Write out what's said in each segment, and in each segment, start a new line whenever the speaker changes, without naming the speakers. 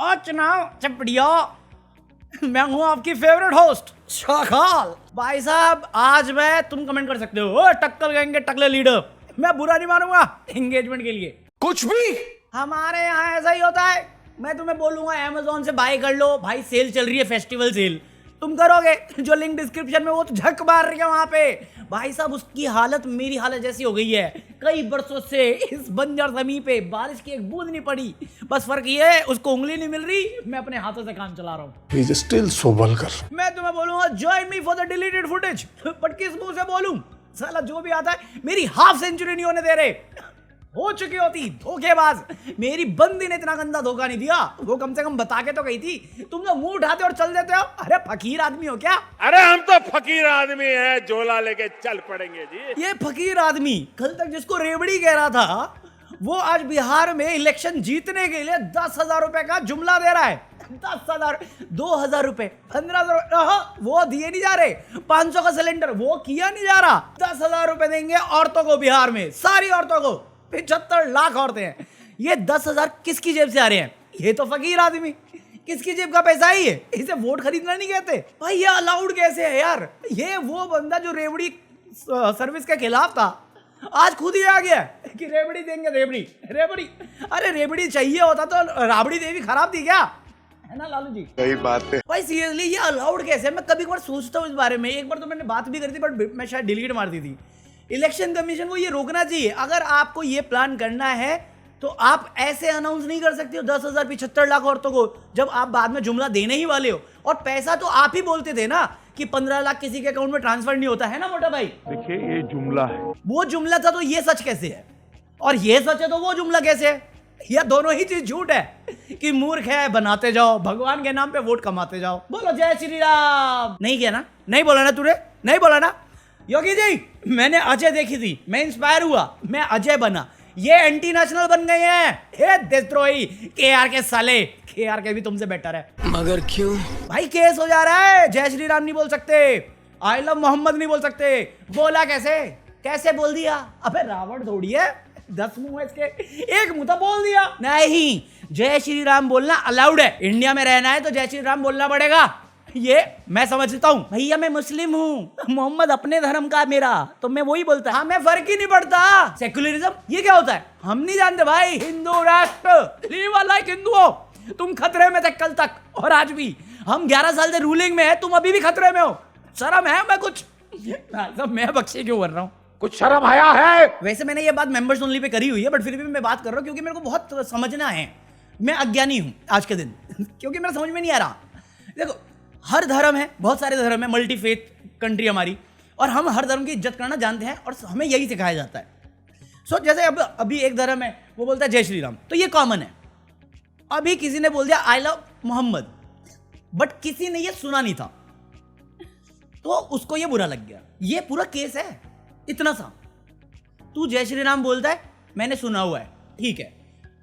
और चुनाव चपड़िया, मैं हूँ आपकी फेवरेट होस्ट शाखाल। भाई साहब आज मैं, तुम कमेंट कर सकते हो टक्कर कहेंगे टकले लीडर, मैं बुरा नहीं मानूंगा एंगेजमेंट के लिए।
कुछ भी
हमारे यहाँ ऐसा ही होता है। मैं तुम्हें बोलूंगा अमेज़न से बाय कर लो, भाई सेल चल रही है, फेस्टिवल सेल, तुम करोगे? जो लिंक डिस्क्रिप्शन में, वो तो झक मार रही है वहां पे। भाई साहब उसकी हालत मेरी हालत जैसी हो गई है। कई बरसों से इस बंजर जमीन पे बारिश की एक बूंद नहीं पड़ी। बस फर्क ये है उसको उंगली नहीं मिल रही, मैं अपने हाथों से काम चला रहा हूँ।
He is still so vulgar.
मैं तुम्हें बोलूंगा join me for the deleted footage, but किस मुंह से बोलूं? साला जो भी आता है मेरी हाफ सेंचुरी नहीं होने दे रहे। हो चुकी होती धोखेबाज। मेरी बंदी ने इतना गंदा धोखा नहीं दिया, वो कम से कम बता के तो गई थी। तुम तो मुंह उठाते और चल देते हो। अरे फकीर आदमी हो क्या?
अरे हम तो फकीर आदमी हैं, झोला लेके चल पड़ेंगे जी।
ये फकीर आदमी कल तक जिसको रेवड़ी कह रहा था, वो आज बिहार में इलेक्शन जीतने के लिए 10,000 रुपए का जुमला दे रहा है। 10,000, 2,000 रुपए, 15,000 वो दिए नहीं जा रहे। 500 का सिलेंडर वो किया नहीं जा रहा। 10,000 रुपए देंगे औरतों को, बिहार में सारी औरतों को। 75 लाख औरतें हैं। ये 10,000 किसकी जेब से आ रहे हैं? ये तो फकीर आदमी, किसकी जेब का पैसा ही है? इसे वोट खरीदना नहीं कहते। भाई ये अलाउड कैसे है यार? ये वो बंदा जो रेवड़ी सर्विस के खिलाफ था, आज खुद ही आ गया कि रेवड़ी देंगे। रेवड़ी अरे रेवड़ी चाहिए होता तो राबड़ी देवी खराब थी क्या? है ना लालू जी?
सही बात है
भाई सीरियसली ये अलाउड कैसे है? मैं कभी कभार सोचता हूँ इस बारे में। एक बार तो मैंने बात भी करी थी, बट मैं शायद डिलीट मार दी थी। इलेक्शन कमीशन को ये रोकना चाहिए। अगर आपको ये प्लान करना है तो आप ऐसे अनाउंस नहीं कर सकते हो 10,000 75 लाख औरतों को, जब आप बाद में जुमला देने ही वाले हो। और पैसा तो आप ही बोलते थे ना कि 15 लाख किसी के अकाउंट में ट्रांसफर नहीं होता है ना मोटा भाई?
देखिए ये जुमला है,
वो जुमला था तो ये सच कैसे है? और ये सच है तो वो जुमला कैसे है? यह दोनों ही चीज झूठ है कि मूर्ख है बनाते जाओ, भगवान के नाम पे वोट कमाते जाओ। बोलो जय श्री राम। नहीं किया ना? नहीं बोला ना तूने? नहीं बोला ना? योगी जी मैंने अजय देखी थी, मैं इंस्पायर हुआ, मैं अजय बना। ये एंटी नेशनल बन गए हैं, हे देशद्रोही केआर के साले। केआर के भी तुमसे बेटर है।
मगर क्यों?
भाई केस हो जा रहा है। जय श्री राम नहीं बोल सकते, आई लव मोहम्मद नहीं बोल सकते। बोला कैसे? कैसे बोल दिया? अबे रावण थोड़ी है, 10 मुंह है इसके, एक मुंह तो बोल दिया। नहीं, जय श्री राम बोलना अलाउड है। इंडिया में रहना है तो जय श्री राम बोलना पड़ेगा। ये मैं समझता हूँ। भैया मैं मुस्लिम हूँ, मोहम्मद अपने धर्म का मेरा, तो मैं वही बोलता। हाँ मैं फर्क ही नहीं पड़ता। सेक्युलरिज्म ये क्या होता है हम नहीं जानते भाई। हिंदू राष्ट्र, लिव लाइक हिंदुओं। तुम खतरे में थे कल तक और आज भी। हम 11 साल से रूलिंग में है, तुम अभी भी खतरे में हो। शर्म है? मैं कुछ मैं बख्शे क्यों कर रहा हूँ?
कुछ शर्म आया है?
वैसे मैंने ये बात मेंबर्स ओनली पे करी हुई है, बट फिर भी मैं बात कर रहा हूँ क्योंकि मेरे को बहुत समझना है। मैं अज्ञानी हूँ आज के दिन क्योंकि मेरा समझ में नहीं आ रहा। देखो हर धर्म है, बहुत सारे धर्म है, मल्टी फेथ कंट्री हमारी, और हम हर धर्म की इज्जत करना जानते हैं और हमें यही सिखाया जाता है। सो जैसे अब अभी एक धर्म है वो बोलता है जय श्री राम, तो ये कॉमन है। अभी किसी ने बोल दिया आई लव मोहम्मद, बट किसी ने ये सुना नहीं था तो उसको ये बुरा लग गया। ये पूरा केस है इतना सा। तू जय श्री राम बोलता है, मैंने सुना हुआ है, ठीक है।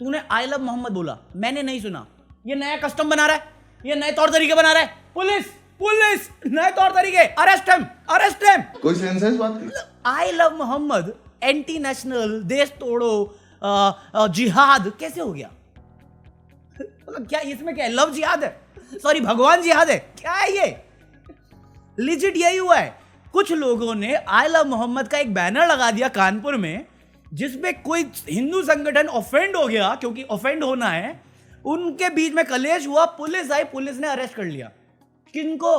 तूने आई लव मोहम्मद बोला, मैंने नहीं सुना। ये नया कस्टम बना रहा है, ये नए तौर तरीके बना रहा है। पुलिस नए तौर तरीके, अरेस्ट हिम।
कोई सेंस है इस बात की?
I love Mohammad anti national, देश तोड़ो, जिहाद कैसे हो गया? मतलब क्या इसमें क्या है? लव जिहाद है, सॉरी भगवान जिहाद है, क्या है ये? लिजिट यही हुआ है। कुछ लोगों ने आई लव मोहम्मद का एक बैनर लगा दिया कानपुर में, जिसमें कोई हिंदू संगठन ऑफेंड हो गया, क्योंकि ऑफेंड होना है। उनके बीच में कलेश हुआ, पुलिस आई, पुलिस ने अरेस्ट कर लिया। किनको?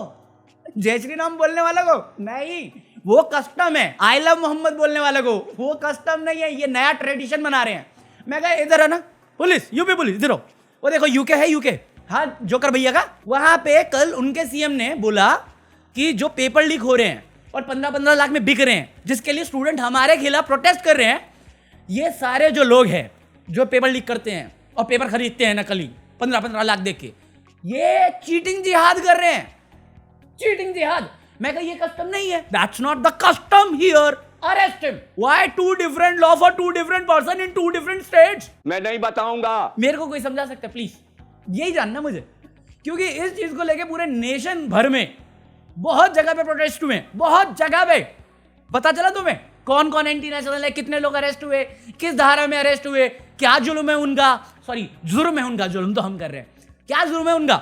जय श्री राम बोलने वाला को नहीं, वो कस्टम है। आई लव मोहम्मद बोलने वाले को वो कस्टम नहीं है, ये नया ट्रेडिशन बना रहे हैं। मैं कहा इधर है ना पुलिस, यूपी पुलिस, इधर हो। वो देखो यूके है, यूके, हाँ जोकर भैया का। वहां पे कल उनके सीएम ने बोला कि जो पेपर लीक हो रहे हैं और 15-15 लाख में बिक रहे हैं, जिसके लिए स्टूडेंट हमारे खिलाफ प्रोटेस्ट कर रहे हैं, ये सारे जो लोग हैं जो पेपर लीक करते हैं और पेपर खरीदते हैं नकली 15-15 लाख देख के, ये चीटिंग जिहाद कर रहे हैं। चीटिंग जिहाद। मैं कहा ये कस्टम नहीं है, that's not the custom here, arrest him. Why 2 different law for 2 different person in 2 different states?
मैं नहीं बताऊंगा।
मेरे को कोई समझा सकता है प्लीज? यही जानना मुझे, क्योंकि इस चीज को लेके पूरे नेशन भर में बहुत जगह पे प्रोटेस्ट हुए, बहुत जगह पे। पता चला तुम्हें कौन कौन एंटी नेशनल है, कितने लोग अरेस्ट हुए, किस धारा में अरेस्ट हुए, क्या जुल्म है उनका? सॉरी जुर्म है उनका, जुल्म तो हम कर रहे हैं। क्या जुर्म है उनका?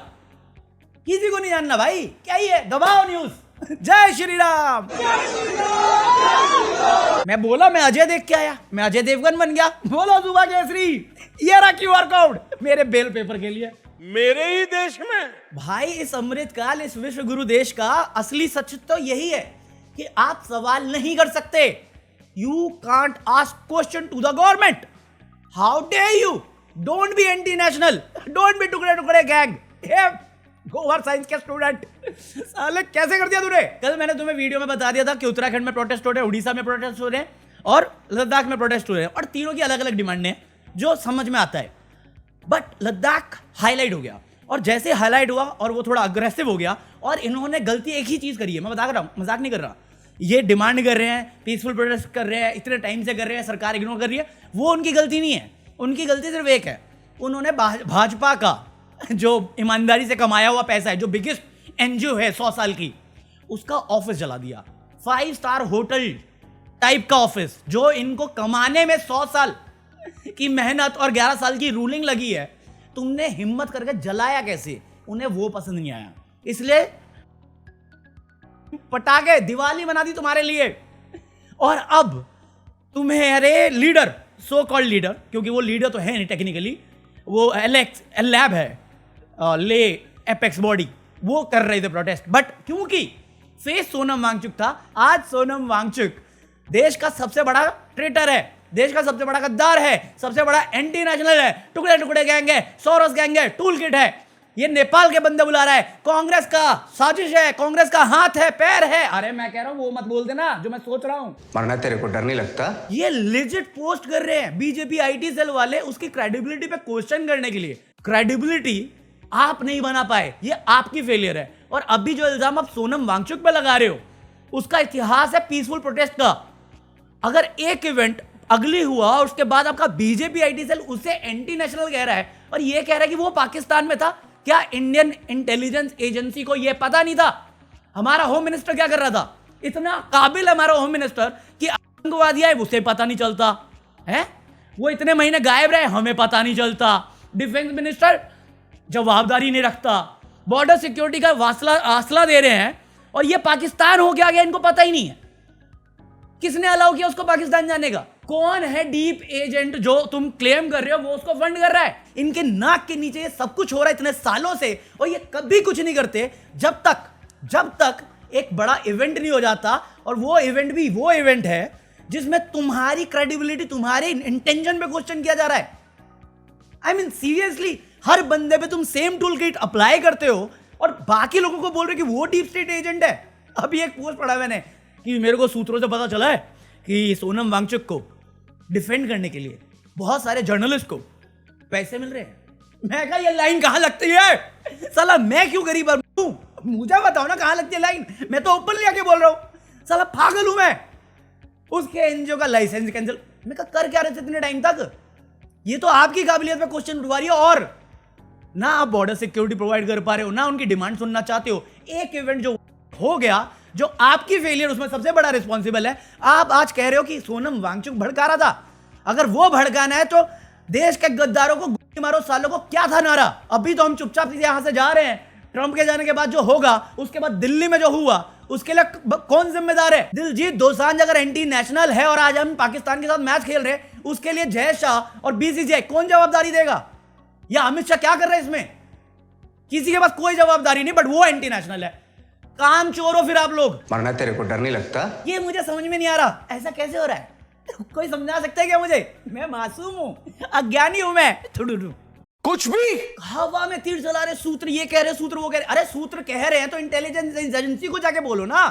किसी को नहीं जानना भाई, क्या ही है? दबाओ न्यूज। जय श्री राम। मैं बोला मैं अजय देख के आया, मैं अजय देवगन बन गया। बोलो सुबह केसरी, ये रहा QR कोड मेरे बेल पेपर के लिए।
मेरे ही देश में
भाई इस अमृत काल, इस विश्व गुरु देश का असली सच तो यही है कि आप सवाल नहीं कर सकते। You can't ask question to the government. How dare you? Don't be anti national, don't be टुकड़े टुकड़े गैंग। गोवर साइंस के स्टूडेंट, साले कैसे कर दिया तूने? कल मैंने तुम्हें वीडियो में बता दिया था कि उत्तराखंड में प्रोटेस्ट हो रहे हैं, उड़ीसा में प्रोटेस्ट हो रहे हैं और लद्दाख में प्रोटेस्ट हो रहे हैं, और तीनों की अलग अलग डिमांड है जो समझ में आता है। बट लद्दाख हाईलाइट हो गया, और जैसे हाईलाइट हुआ और वो थोड़ा अग्रेसिव हो गया, और इन्होंने गलती एक ही चीज करी है, मैं बता रहा हूं, मजाक नहीं कर रहा। ये डिमांड कर रहे हैं, पीसफुल प्रोटेस्ट कर रहे हैं, इतने टाइम से कर रहे हैं, सरकार इग्नोर कर रही है, वो उनकी गलती नहीं है। उनकी गलती सिर्फ एक है, उन्होंने भाजपा का जो ईमानदारी से कमाया हुआ पैसा है, जो बिगेस्ट एनजीओ है 100 साल की, उसका ऑफिस जला दिया। 5 स्टार होटल टाइप का ऑफिस, जो इनको कमाने में 100 साल की मेहनत और 11 साल की रूलिंग लगी है, तुमने हिम्मत करके जलाया कैसे? उन्हें वो पसंद नहीं आया, इसलिए पटाखे दिवाली बना दी तुम्हारे लिए। और अब तुम्हारे लीडर, सो कॉल्ड लीडर, क्योंकि वो लीडर तो है नहीं टेक्निकली, वो लैब है, ले एपेक्स बॉडी, वो कर रहे थे प्रोटेस्ट। बट क्योंकि फेस सोनम वांगचुक था, आज सोनम वांगचुक देश का सबसे बड़ा ट्रेटर है, देश का सबसे बड़ा गद्दार है, सबसे बड़ा एंटी नेशनल है, टुकड़े टुकड़े गैंग है, सोरोस गैंग है, टूल किट है। ये नेपाल के बंदे बुला रहा है, कांग्रेस का साजिश है, कांग्रेस का हाथ है, पैर है। अरे मैं कह रहा हूं वो मत बोल देना जो मैं सोच रहा हूं।
मरना तेरे को डर नहीं लगता?
ये लेजिट पोस्ट कर रहे हैं बीजेपी आईटी सेल वाले, उसकी क्रेडिबिलिटी पे क्वेश्चन करने के लिए। क्रेडिबिलिटी आप नहीं बना पाए, ये आपकी फेलियर है। और अभी जो इल्जाम आप सोनम वांगचुक पे लगा रहे हो, उसका इतिहास है पीसफुल प्रोटेस्ट का। अगर एक इवेंट अगली हुआ और उसके बाद आपका बीजेपी आईटी सेल उसे एंटी नेशनल कह रहा है और ये कह रहा है कि वो पाकिस्तान में था, क्या इंडियन इंटेलिजेंस एजेंसी को यह पता नहीं था? हमारा होम मिनिस्टर क्या कर रहा था? इतना काबिल हमारा होम मिनिस्टर कि आतंकवादी है उसे पता नहीं चलता है, वो इतने महीने गायब रहे, हमें पता नहीं चलता। डिफेंस मिनिस्टर जवाबदारी नहीं रखता, बॉर्डर सिक्योरिटी का आसला दे रहे हैं और ये पाकिस्तान हो गया, इनको पता ही नहीं है। किसने अलाउ किया उसको पाकिस्तान जाने का? कौन है डीप एजेंट जो तुम क्लेम कर रहे हो वो उसको फंड कर रहा है? इनके नाक के नीचे ये सब कुछ हो रहा है इतने सालों से, और ये कभी कुछ नहीं करते जब तक एक बड़ा इवेंट नहीं हो जाता। और वो इवेंट भी वो इवेंट है जिसमें तुम्हारी क्रेडिबिलिटी, तुम्हारे इंटेंशन पे क्वेश्चन किया जा रहा है। आई मीन सीरियसली, हर बंदे पे तुम सेम टूल किट अप्लाई करते हो और बाकी लोगों को बोल रहे हो कि वो डीप स्टेट एजेंट है। अभी एक पोस्ट पढ़ा मैंने कि मेरे को सूत्रों से पता चला है कि सोनम वांगचुक को डिफेंड करने के लिए बहुत सारे जर्नलिस्ट को पैसे मिल रहे हैं। मैं कहा ये लाइन कहां लगती है? साला मैं क्यों गरीब हूं? मुझे बताओ ना कहां लगती है लाइन। मैं तो ओपनली आके बोल रहा हूं, साला पागल हूं मैं। उसके एनजीओ का लाइसेंस कैंसिल। मैं कहा कर क्या रहे थे इतने टाइम तक? ये तो आपकी काबिलियत पे क्वेश्चन उठवा रही है, और ना आप बॉर्डर सिक्योरिटी प्रोवाइड कर पा रहे हो, ना उनकी डिमांड सुनना चाहते हो। एक इवेंट जो हो गया, जो आपकी फेलियर उसमें सबसे बड़ा रिस्पॉन्सिबल है। आप आज कह रहे हो कि सोनम वांगचुक भड़का रहा था। अगर वो भड़काना है तो देश के गद्दारों को गोली मारो सालों को, क्या था नारा? अभी तो हम चुपचाप यहां से जा रहे हैं। ट्रंप के जाने के बाद जो होगा, उसके बाद दिल्ली में जो हुआ, उसके लिए कौन जिम्मेदार है? दिलजीत दोसांझ अगर एंटी नेशनल है और आज हम पाकिस्तान के साथ मैच खेल रहे हैं, उसके लिए जय शाह और बीसीसीआई कौन जवाबदारी देगा? या अमित शाह क्या कर रहे हैं इसमें? किसी के पास कोई जवाबदारी नहीं, बट वो एंटी नेशनल है। काम चोर हो फिर आप लोग।
मरना तेरे को डर नहीं लगता?
ये मुझे समझ में नहीं आ रहा, ऐसा कैसे हो रहा है? कोई समझा सकता है क्या मुझे? मैं मासूम हूं, अज्ञानी हूं मैं।
कुछ भी
हवा में तीर चला रहे, सूत्र ये कह रहे, सूत्र वो कह रहे। अरे सूत्र कह रहे हैं तो इंटेलिजेंस एजेंसी को जाके बोलो ना।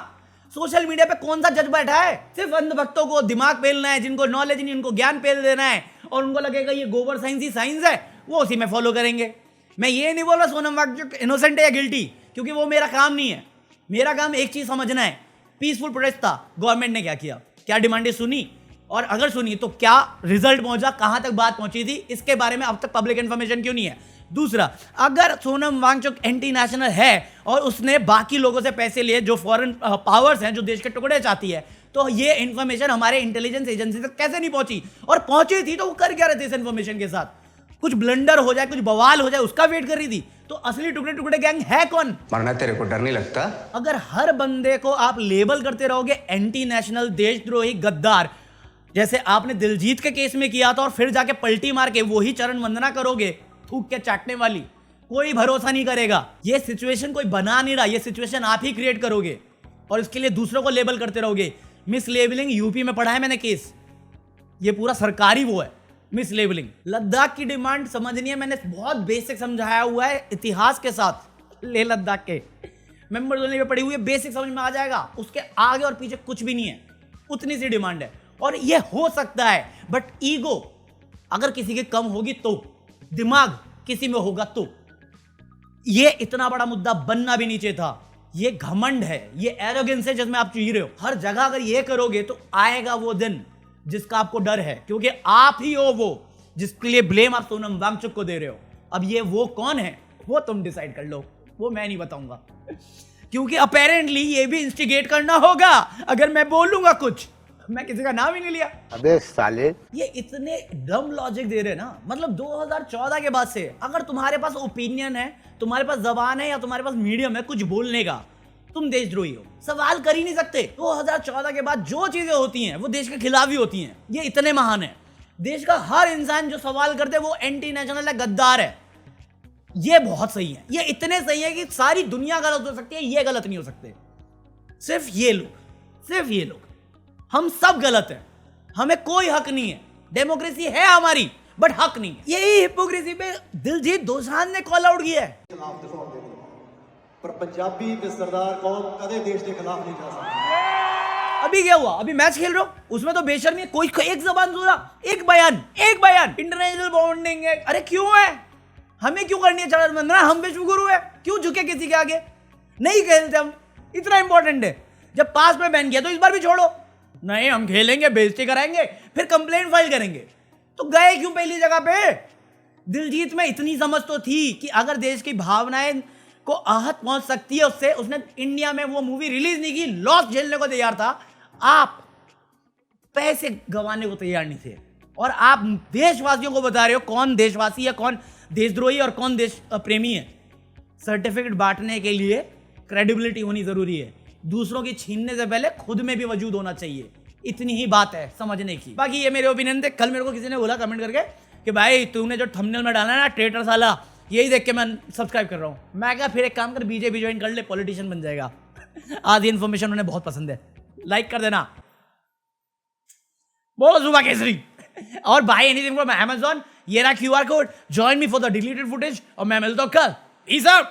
सोशल मीडिया पे कौन सा जज बैठा है? सिर्फ अंधभक्तों को दिमाग पेलना है, जिनको नॉलेज नहीं उनको ज्ञान पेल देना है, और उनको लगेगा ये गोबर साइंस ही साइंस है, वो उसी में फॉलो करेंगे। मैं ये नहीं बोल रहा सोनम वांगचुक इनोसेंट है या गिल्टी, क्योंकि वो मेरा काम नहीं है। मेरा काम एक चीज समझना है, पीसफुल प्रोटेस्ट था, गवर्नमेंट ने क्या किया, क्या डिमांडें सुनी, और अगर सुनी तो क्या रिजल्ट पहुंचा, कहां तक बात पहुंची थी, इसके बारे में अब तक पब्लिक इंफॉर्मेशन क्यों नहीं है? दूसरा, अगर सोनम वांगचुक एंटी नेशनल है और उसने बाकी लोगों से पैसे लिए जो फॉरेन पावर्स हैं, जो देश के टुकड़े चाहती है, तो ये इंफॉर्मेशन हमारे इंटेलिजेंस एजेंसी तक कैसे नहीं पहुंची? और पहुंची थी तो वो कर क्या रहे थे इस इंफॉर्मेशन के साथ? कुछ ब्लंडर हो जाए, कुछ बवाल हो जाए, उसका वेट कर रही थी। तो असली टुकड़े टुकड़े गैंग है कौन?
वरना तेरे को डर नहीं लगता?
अगर हर बंदे को आप लेबल करते रहोगे एंटी नेशनल, देशद्रोही, गद्दार, जैसे आपने दिलजीत के केस में किया था, और फिर जाके पलटी मार के वही चरण वंदना करोगे थूक के चाटने वाली, कोई भरोसा नहीं करेगा। ये सिचुएशन कोई बना नहीं रहा, ये सिचुएशन आप ही क्रिएट करोगे और इसके लिए दूसरों को लेबल करते रहोगे। मिस लेबलिंग यूपी में पढ़ा है मैंने केस, ये पूरा सरकारी वो है मिस लेबलिंग। लद्दाख की डिमांड समझनी है, मैंने बहुत बेसिक समझाया हुआ है इतिहास के साथ। ले लद्दाख के मेंबर जोन में पड़ी हुई है, बेसिक समझ में आ जाएगा। उसके आगे और पीछे कुछ भी नहीं है, उतनी सी डिमांड है और ये हो सकता है। बट ईगो अगर किसी के कम होगी तो, दिमाग किसी में होगा तो, ये इतना बड़ा मुद्दा बनना भी नहीं चाहिए था। ये घमंड है, ये एरोगेंस है जिसमें आप जी रहे हो। हर जगह अगर ये करोगे तो आएगा वो दिन जिसका आपको डर है, क्योंकि आप ही हो वो जिसके लिए ब्लेम आप सोनम वांगचुक को दे रहे हो। अब ये वो कौन है वो तुम डिसाइड कर लो, वो मैं नहीं बताऊंगा, क्योंकि अपेरेंटली ये भी इंस्टिगेट करना होगा। अगर मैं बोलूंगा कुछ, मैं किसी का नाम ही नहीं लिया।
अबे साले,
ये इतने डम लॉजिक दे रहे हैं ना, मतलब 2014 के बाद से अगर तुम्हारे पास ओपिनियन है, तुम्हारे पास जबान है या तुम्हारे पास मीडियम है कुछ बोलने का, तुम देशद्रोही हो। सवाल कर ही नहीं सकते। 2014 के बाद जो चीजें होती हैं वो देश के खिलाफ ही होती हैं। ये इतने महान है। देश का हर इंसान जो सवाल करते वो एंटी नेशनल है, गद्दार है। ये बहुत सही है, ये इतने सही है कि सारी दुनिया गलत हो सकती है, ये गलत नहीं हो सकते। सिर्फ ये लोग, हम सब गलत हैं, हमें कोई हक नहीं है। डेमोक्रेसी है हमारी बट हक नहीं है। यही हिपोक्रेसी पे दिलजीत दोसांझ ने कॉल आउट किया है।
पर पंजाबी ते सरदार कौम कदे देश के खिलाफ नहीं जा सकती।
अभी क्या हुआ? अभी मैच खेल रहे हो, उसमें तो बेशर्मी है, कोई एक जबान सुना, एक बयान इंटरनेशनल बॉन्डिंग है। अरे क्यों है? हमें क्यों करनी है चरण वंदना? हम विश्वगुरु है, क्यों झुके किसी के आगे? नहीं खेलते हम, इतना इंपॉर्टेंट है। जब पास में बैन किया तो इस बार भी छोड़ो, नहीं हम खेलेंगे, बेइज्जती कराएंगे, फिर कंप्लेंट फाइल करेंगे। तो गए क्यों पहली जगह पे? दिलजीत में इतनी समझ तो थी कि अगर देश की भावनाएं को आहत पहुंच सकती है उससे, उसने इंडिया में वो मूवी रिलीज नहीं की, लॉस झेलने को तैयार था। आप पैसे गंवाने को तैयार नहीं थे और आप देशवासियों को बता रहे हो कौन देशवासी है, कौन देशद्रोही और कौन देश प्रेमी है। सर्टिफिकेट बांटने के लिए क्रेडिबिलिटी होनी जरूरी है, दूसरों की छीनने से पहले खुद में भी वजूद होना चाहिए। इतनी ही बात है समझने की। बाकी ये मेरे ओपिनियन थे। कल मेरे को किसी ने बोला कमेंट करके कि भाई तूने जो थंबनेल में डाला ना ट्रेटर साला, यही देख के मैं सब्सक्राइब कर रहा हूँ। मैं क्या, फिर एक काम कर, बीजेपी ज्वाइन कर ले, पॉलिटिशियन बन जाएगा। आधी इन्फॉर्मेशन उन्हें बहुत पसंद है, लाइक कर देना। बोलो सुबह केसरी। और बाय एनीथिंग फ्रॉम Amazon, ये रहा QR code, join me for the deleted footage और मैं मिलता हूं कल। Peace out.